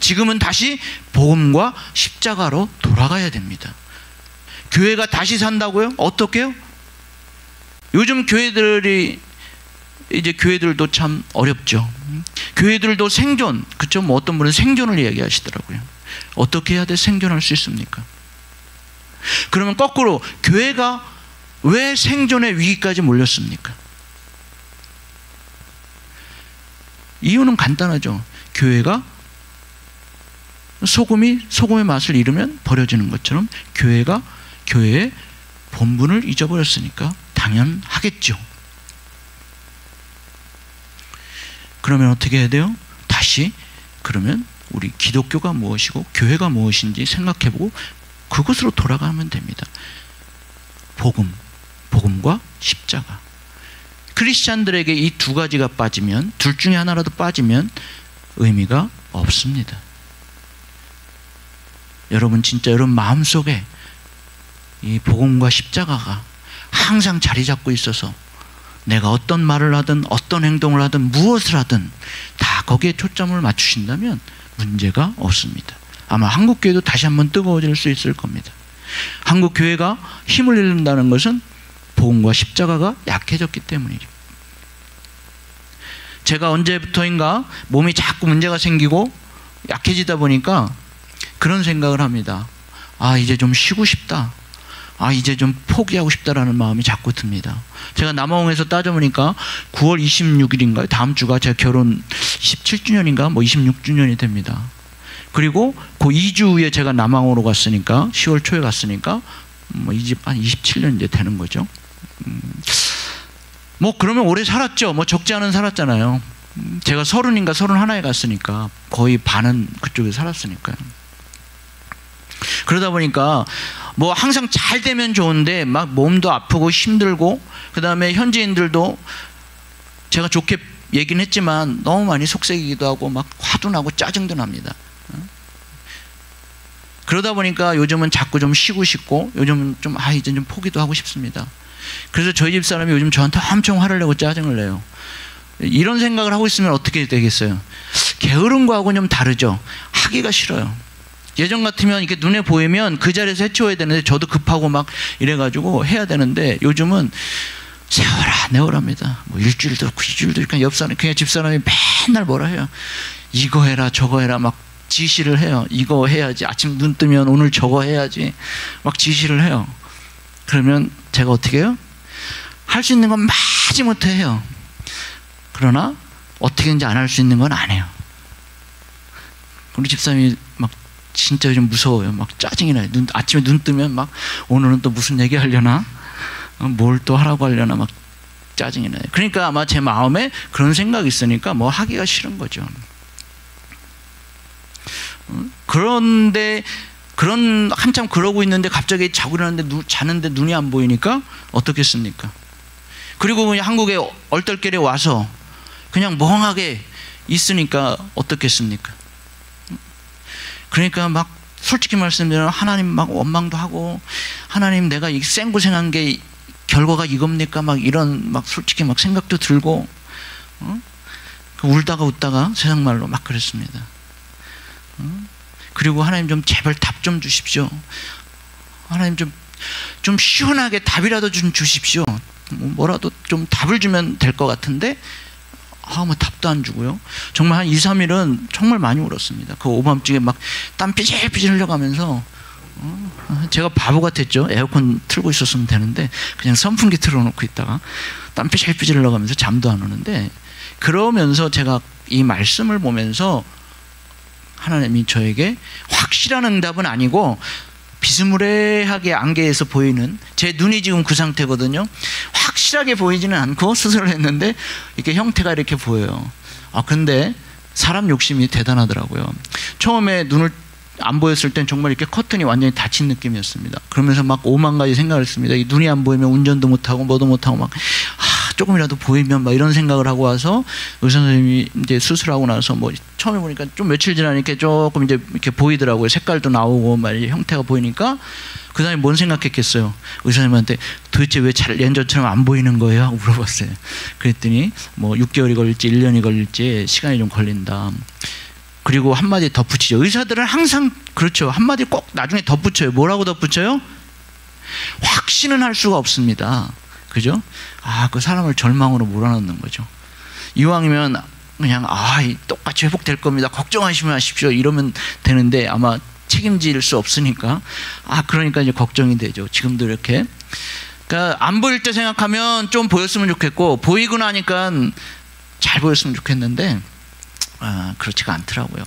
지금은 다시 복음과 십자가로 돌아가야 됩니다. 교회가 다시 산다고요? 어떻게요? 요즘 교회들도 참 어렵죠. 교회들도 생존, 그쵸? 뭐 어떤 분은 생존을 이야기하시더라고요. 어떻게 해야 돼? 생존할 수 있습니까? 그러면 거꾸로 교회가 왜 생존의 위기까지 몰렸습니까? 이유는 간단하죠. 교회가 소금의 맛을 잃으면 버려지는 것처럼 교회가 교회의 본분을 잊어버렸으니까 당연하겠죠. 그러면 어떻게 해야 돼요? 다시 그러면 우리 기독교가 무엇이고 교회가 무엇인지 생각해보고 그것으로 돌아가면 됩니다. 복음과 십자가. 크리스찬들에게 이 두 가지가 빠지면, 둘 중에 하나라도 빠지면 의미가 없습니다. 여러분 진짜 여러분 마음속에 이 복음과 십자가가 항상 자리 잡고 있어서 내가 어떤 말을 하든 어떤 행동을 하든 무엇을 하든 다 거기에 초점을 맞추신다면 문제가 없습니다. 아마 한국교회도 다시 한번 뜨거워질 수 있을 겁니다. 한국교회가 힘을 잃는다는 것은 복음과 십자가가 약해졌기 때문이죠. 제가 언제부터인가 몸이 자꾸 문제가 생기고 약해지다 보니까 그런 생각을 합니다. 아, 이제 좀 쉬고 싶다. 아, 이제 좀 포기하고 싶다라는 마음이 자꾸 듭니다. 제가 남아공에서 따져보니까 9월 26일인가요? 다음 주가 제가 결혼 17주년인가? 뭐 26주년이 됩니다. 그리고 그 2주 후에 제가 남아공으로 갔으니까 10월 초에 갔으니까 뭐 이 집 한 27년 이제 되는 거죠. 뭐 그러면 오래 살았죠. 뭐 적지 않은 살았잖아요. 제가 30인가 31에 갔으니까 거의 반은 그쪽에 살았으니까요. 그러다 보니까 뭐 항상 잘 되면 좋은데 막 몸도 아프고 힘들고, 그 다음에 현지인들도 제가 좋게 얘기는 했지만 너무 많이 속색이기도 하고 막 화도 나고 짜증도 납니다. 그러다 보니까 요즘은 자꾸 좀 쉬고 싶고 요즘은 좀 이제 좀 포기도 하고 싶습니다. 그래서 저희 집 사람이 요즘 저한테 엄청 화를 내고 짜증을 내요. 이런 생각을 하고 있으면 어떻게 되겠어요? 게으른 거하고는 좀 다르죠. 하기가 싫어요. 예전 같으면 이렇게 눈에 보이면 그 자리에서 해치워야 되는데 저도 급하고 막 이래가지고 해야 되는데 요즘은 세워라 내오랍니다. 뭐 일주일도 없고 2주일도 그냥 옆 사람 그냥 집 사람이 맨날 뭐라 해요. 이거 해라 저거 해라 막 지시를 해요. 이거 해야지, 아침 눈 뜨면 오늘 저거 해야지 막 지시를 해요. 그러면 제가 어떻게 해요? 할 수 있는 건 마지못해 해요. 그러나 어떻게든지 안 할 수 있는 건 안 해요. 우리 집사람이 막 진짜 요즘 무서워요. 막 짜증이 나요. 아침에 눈 뜨면 막 오늘은 또 무슨 얘기 하려나, 뭘 또 하라고 하려나 막 짜증이 나요. 그러니까 아마 제 마음에 그런 생각이 있으니까 뭐 하기가 싫은 거죠. 그런데 한참 그러고 있는데 갑자기 자고 일어났는데 자는데 눈이 안 보이니까 어떻겠습니까? 그리고 그냥 한국에 얼떨결에 와서 그냥 멍하게 있으니까 어떻겠습니까? 그러니까 막 솔직히 말씀드리면 하나님 막 원망도 하고, 하나님 내가 이 생고생한 게 결과가 이겁니까? 막 이런 막 솔직히 막 생각도 들고, 울다가 웃다가 세상 말로 막 그랬습니다. 그리고 하나님 좀 제발 답 좀 주십시오. 하나님 좀 시원하게 답이라도 좀 주십시오. 뭐라도 좀 답을 주면 될 것 같은데 뭐 답도 안 주고요. 정말 한 2, 3일은 정말 많이 울었습니다. 그 오밤중에 막 땀 삐질삐질 흘려가면서 제가 바보 같았죠. 에어컨 틀고 있었으면 되는데 그냥 선풍기 틀어놓고 있다가 땀 삐질삐질 흘러가면서 잠도 안 오는데, 그러면서 제가 이 말씀을 보면서 하나님이 저에게 확실한 응답은 아니고 비스무리하게 안개에서 보이는, 제 눈이 지금 그 상태거든요. 확실하게 보이지는 않고 수술을 했는데 이렇게 형태가 이렇게 보여요. 근데 사람 욕심이 대단하더라고요. 처음에 눈을 안 보였을 땐 정말 이렇게 커튼이 완전히 닫힌 느낌이었습니다. 그러면서 막 5만 가지 생각을 했습니다. 이 눈이 안 보이면 운전도 못하고 뭐도 못하고 막 조금이라도 보이면 막 이런 생각을 하고 와서 의사 선생님이 이제 수술하고 나서 뭐 처음에 보니까 좀 며칠 지나니까 조금 이제 이렇게 보이더라고요. 색깔도 나오고 막 형태가 보이니까 그 다음에 뭔 생각했겠어요? 의사 선생님한테 도대체 왜 잘 예전처럼 안 보이는 거예요? 하고 물어봤어요. 그랬더니 뭐 6개월이 걸릴지 1년이 걸릴지 시간이 좀 걸린다. 그리고 한마디 덧붙이죠. 의사들은 항상 그렇죠. 한마디 꼭 나중에 덧붙여요. 뭐라고 덧붙여요? 확신은 할 수가 없습니다. 그죠? 그 사람을 절망으로 몰아넣는 거죠. 이왕이면 그냥 똑같이 회복될 겁니다. 걱정하지 마십시오. 이러면 되는데 아마 책임질 수 없으니까 그러니까 이제 걱정이 되죠. 지금도 이렇게. 그러니까 안 보일 때 생각하면 좀 보였으면 좋겠고 보이고 나니까 잘 보였으면 좋겠는데 그렇지가 않더라고요.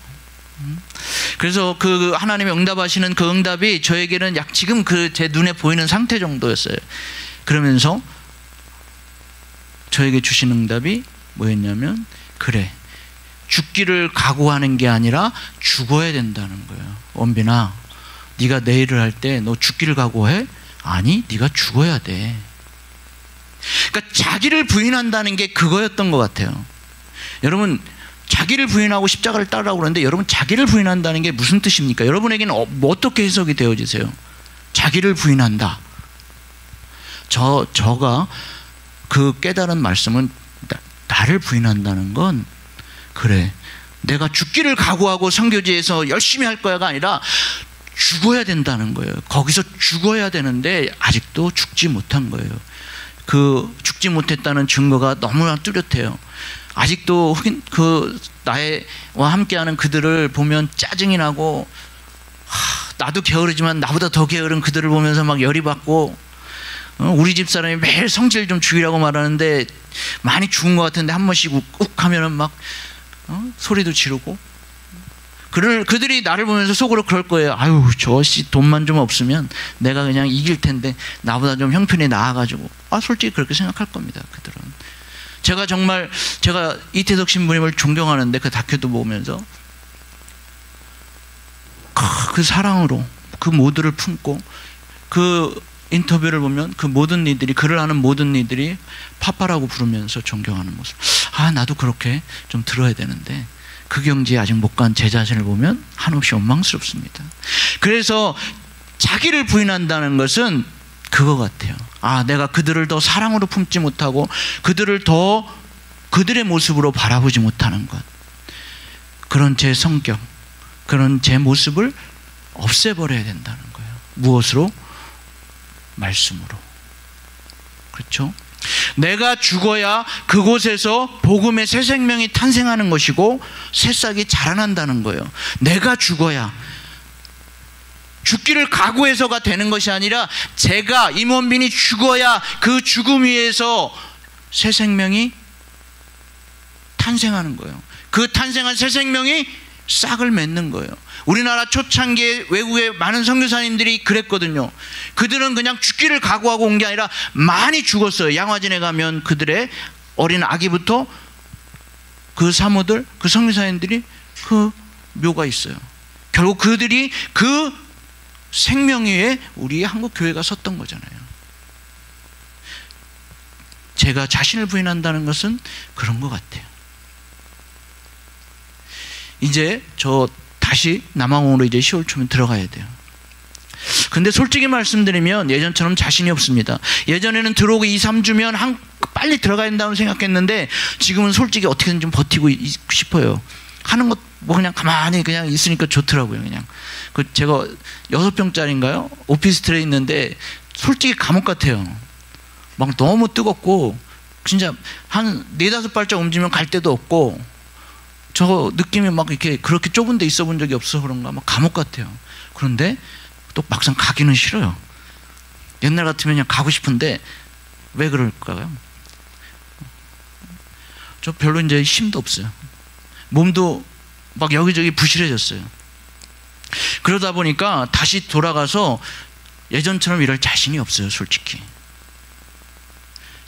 그래서 그 하나님이 응답하시는 그 응답이 저에게는 약 지금 그 제 눈에 보이는 상태 정도였어요. 그러면서 저에게 주신 응답이 뭐였냐면 그래 죽기를 각오하는 게 아니라 죽어야 된다는 거예요. 원빈아 네가 내일을 할 때 너 죽기를 각오해? 아니 네가 죽어야 돼. 그러니까 자기를 부인한다는 게 그거였던 것 같아요. 여러분 자기를 부인하고 십자가를 따르라고 그러는데 여러분 자기를 부인한다는 게 무슨 뜻입니까? 여러분에게는 어떻게 해석이 되어지세요? 자기를 부인한다. 저가 그 깨달은 말씀은 나를 부인한다는 건 그래 내가 죽기를 각오하고 선교지에서 열심히 할 거야가 아니라 죽어야 된다는 거예요. 거기서 죽어야 되는데 아직도 죽지 못한 거예요. 그 죽지 못했다는 증거가 너무나 뚜렷해요. 아직도 그 나와 함께하는 그들을 보면 짜증이 나고 나도 게으르지만 나보다 더 게으른 그들을 보면서 막 열이 받고 우리 집 사람이 매일 성질 좀 죽이라고 말하는데 많이 죽은 것 같은데 한 번씩 욱욱 하면은 막 소리도 지르고 그들이 나를 보면서 속으로 그럴 거예요. 아유 저씨 돈만 좀 없으면 내가 그냥 이길 텐데 나보다 좀 형편이 나아가지고 솔직히 그렇게 생각할 겁니다. 그들은. 제가 이태석 신부님을 존경하는데 그 다큐도 보면서 그 사랑으로 그 모두를 품고 그 인터뷰를 보면 그 모든 이들이 글을 하는 모든 이들이 파파라고 부르면서 존경하는 모습. 나도 그렇게 좀 들어야 되는데 그 경지에 아직 못 간 제 자신을 보면 한없이 원망스럽습니다. 그래서 자기를 부인한다는 것은 그거 같아요. 내가 그들을 더 사랑으로 품지 못하고 그들을 더 그들의 모습으로 바라보지 못하는 것, 그런 제 성격, 그런 제 모습을 없애버려야 된다는 거예요. 무엇으로? 말씀으로. 그렇죠? 내가 죽어야 그곳에서 복음의 새 생명이 탄생하는 것이고 새싹이 자라난다는 거예요. 내가 죽어야, 죽기를 각오해서가 되는 것이 아니라 제가 임원빈이 죽어야 그 죽음 위에서 새 생명이 탄생하는 거예요. 그 탄생한 새 생명이 싹을 맺는 거예요. 우리나라 초창기에 외국의 많은 선교사님들이 그랬거든요. 그들은 그냥 죽기를 각오하고 온 게 아니라 많이 죽었어요. 양화진에 가면 그들의 어린 아기부터 그 사모들, 그 선교사님들이 그 묘가 있어요. 결국 그들이 그 생명 위에 우리 한국 교회가 섰던 거잖아요. 제가 자신을 부인한다는 것은 그런 것 같아요. 이제 저 다시 남아공으로 이제 10월 초면 들어가야 돼요. 근데 솔직히 말씀드리면 예전처럼 자신이 없습니다. 예전에는 들어오고 2, 3주면 빨리 들어가야 된다고 생각했는데 지금은 솔직히 어떻게든 좀 버티고 싶어요. 하는 것 뭐 그냥 가만히 그냥 있으니까 좋더라고요. 그냥 제가 6평짜리인가요? 오피스텔에 있는데 솔직히 감옥 같아요. 막 너무 뜨겁고 진짜 한 4-5발짝 움직이면 갈 데도 없고 저 느낌이 막 이렇게 그렇게 좁은 데 있어 본 적이 없어서 그런가 막 감옥 같아요. 그런데 또 막상 가기는 싫어요. 옛날 같으면 그냥 가고 싶은데 왜 그럴까요? 저 별로 이제 힘도 없어요. 몸도 막 여기저기 부실해졌어요. 그러다 보니까 다시 돌아가서 예전처럼 일할 자신이 없어요. 솔직히.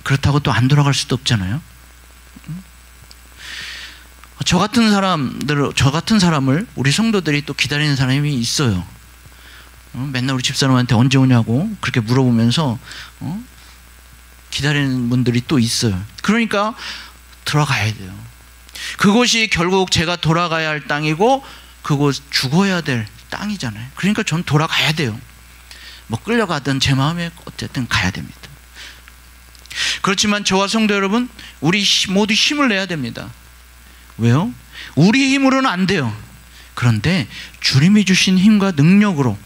그렇다고 또 안 돌아갈 수도 없잖아요. 저 같은 사람을 우리 성도들이 또 기다리는 사람이 있어요. 맨날 우리 집사람한테 언제 오냐고 그렇게 물어보면서 기다리는 분들이 또 있어요. 그러니까 들어가야 돼요. 그곳이 결국 제가 돌아가야 할 땅이고 그곳 죽어야 될 땅이잖아요. 그러니까 전 돌아가야 돼요. 뭐 끌려가든 제 마음에 어쨌든 가야 됩니다. 그렇지만 저와 성도 여러분, 우리 모두 힘을 내야 됩니다. 왜요? 우리 힘으로는 안 돼요. 그런데 주님이 주신 힘과 능력으로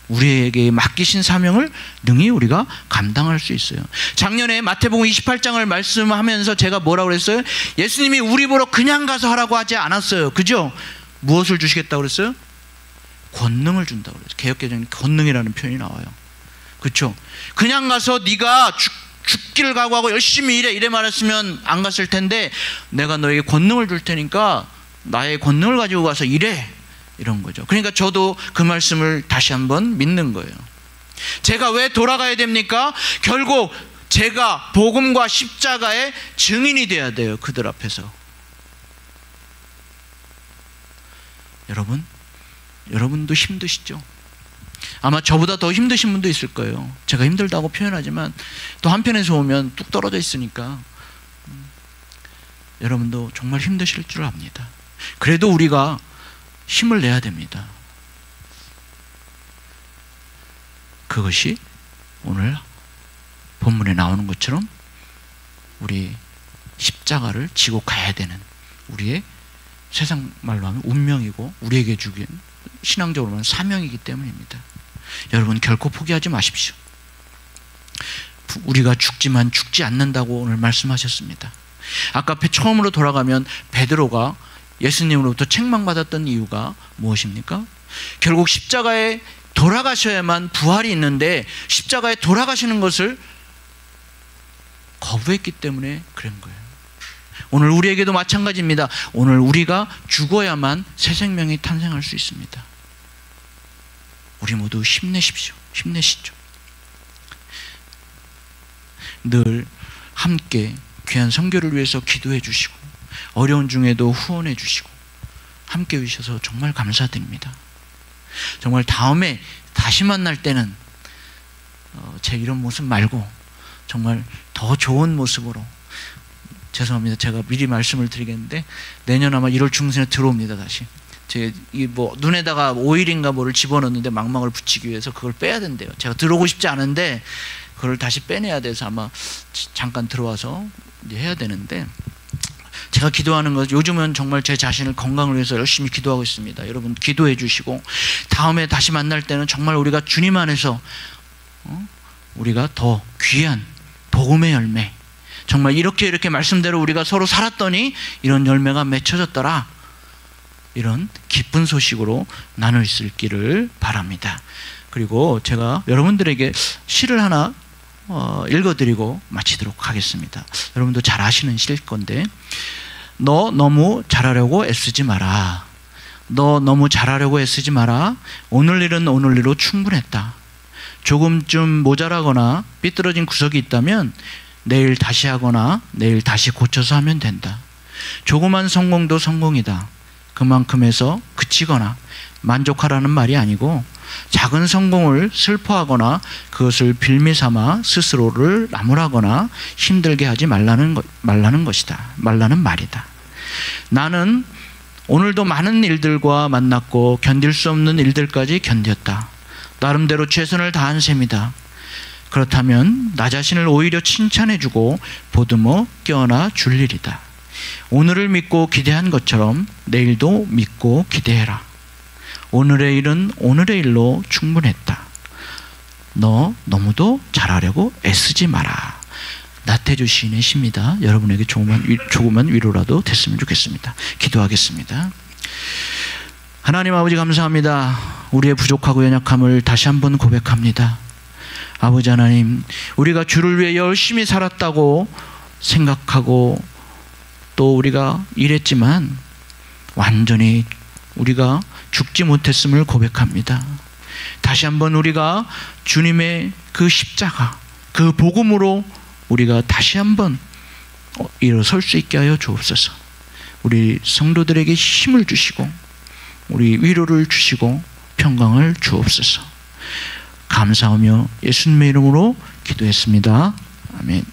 우리에게 맡기신 사명을 능히 우리가 감당할 수 있어요. 작년에 마태복음 28장을 말씀하면서 제가 뭐라고 그랬어요? 예수님이 우리 보러 그냥 가서 하라고 하지 않았어요. 그죠? 무엇을 주시겠다고 그랬어요? 권능을 준다고 그랬어요. 개역개정에 권능이라는 표현이 나와요. 그렇죠? 그냥 가서 네가 죽기를 각오하고 열심히 일해 이래 말했으면 안 갔을 텐데, 내가 너에게 권능을 줄 테니까 나의 권능을 가지고 가서 일해, 이런 거죠. 그러니까 저도 그 말씀을 다시 한번 믿는 거예요. 제가 왜 돌아가야 됩니까? 결국 제가 복음과 십자가의 증인이 돼야 돼요. 그들 앞에서. 여러분도 힘드시죠? 아마 저보다 더 힘드신 분도 있을 거예요. 제가 힘들다고 표현하지만 또 한편에서 오면 뚝 떨어져 있으니까 여러분도 정말 힘드실 줄 압니다. 그래도 우리가 힘을 내야 됩니다. 그것이 오늘 본문에 나오는 것처럼 우리 십자가를 지고 가야 되는 우리의, 세상 말로 하면 운명이고 우리에게 주긴 신앙적으로는 사명이기 때문입니다. 여러분 결코 포기하지 마십시오. 우리가 죽지만 죽지 않는다고 오늘 말씀하셨습니다. 아까 처음으로 돌아가면 베드로가 예수님으로부터 책망받았던 이유가 무엇입니까? 결국 십자가에 돌아가셔야만 부활이 있는데 십자가에 돌아가시는 것을 거부했기 때문에 그런 거예요. 오늘 우리에게도 마찬가지입니다. 오늘 우리가 죽어야만 새 생명이 탄생할 수 있습니다. 우리 모두 힘내십시오. 힘내시죠. 늘 함께 귀한 선교를 위해서 기도해 주시고 어려운 중에도 후원해 주시고 함께 해주셔서 정말 감사드립니다. 정말 다음에 다시 만날 때는 제 이런 모습 말고 정말 더 좋은 모습으로, 죄송합니다. 제가 미리 말씀을 드리겠는데 내년 아마 1월 중순에 들어옵니다. 다시 제 눈에다가 오일인가 뭐를 집어넣는데 망망을 붙이기 위해서 그걸 빼야 된대요. 제가 들어오고 싶지 않은데 그걸 다시 빼내야 돼서 아마 잠깐 들어와서 이제 해야 되는데, 제가 기도하는 것, 요즘은 정말 제 자신을 건강을 위해서 열심히 기도하고 있습니다. 여러분 기도해 주시고 다음에 다시 만날 때는 정말 우리가 주님 안에서 우리가 더 귀한 복음의 열매, 정말 이렇게 말씀대로 우리가 서로 살았더니 이런 열매가 맺혀졌더라, 이런 기쁜 소식으로 나눌 수 있기를 바랍니다. 그리고 제가 여러분들에게 시를 하나 읽어드리고 마치도록 하겠습니다. 여러분도 잘 아시는 시일 건데, 너 너무 잘하려고 애쓰지 마라. 너 너무 잘하려고 애쓰지 마라. 오늘 일은 오늘 일로 충분했다. 조금쯤 모자라거나 삐뚤어진 구석이 있다면 내일 다시 하거나 내일 다시 고쳐서 하면 된다. 조그만 성공도 성공이다. 그만큼에서 그치거나 만족하라는 말이 아니고 작은 성공을 슬퍼하거나 그것을 빌미 삼아 스스로를 나무라거나 힘들게 하지 말라는 것이다. 말라는 말이다. 나는 오늘도 많은 일들과 만났고 견딜 수 없는 일들까지 견뎠다. 나름대로 최선을 다한 셈이다. 그렇다면 나 자신을 오히려 칭찬해주고 보듬어 껴안아 줄 일이다. 오늘을 믿고 기대한 것처럼 내일도 믿고 기대해라. 오늘의 일은 오늘의 일로 충분했다. 너 너무도 잘하려고 애쓰지 마라. 나태주 시인의 시입니다. 여러분에게 조그만 위로라도 됐으면 좋겠습니다. 기도하겠습니다. 하나님 아버지 감사합니다. 우리의 부족하고 연약함을 다시 한번 고백합니다. 아버지 하나님, 우리가 주를 위해 열심히 살았다고 생각하고 또 우리가 일했지만 완전히 우리가 죽지 못했음을 고백합니다. 다시 한번 우리가 주님의 그 십자가, 그 복음으로 우리가 다시 한번 일어설 수 있게 하여 주옵소서. 우리 성도들에게 힘을 주시고 우리 위로를 주시고 평강을 주옵소서. 감사하며 예수님의 이름으로 기도했습니다. 아멘.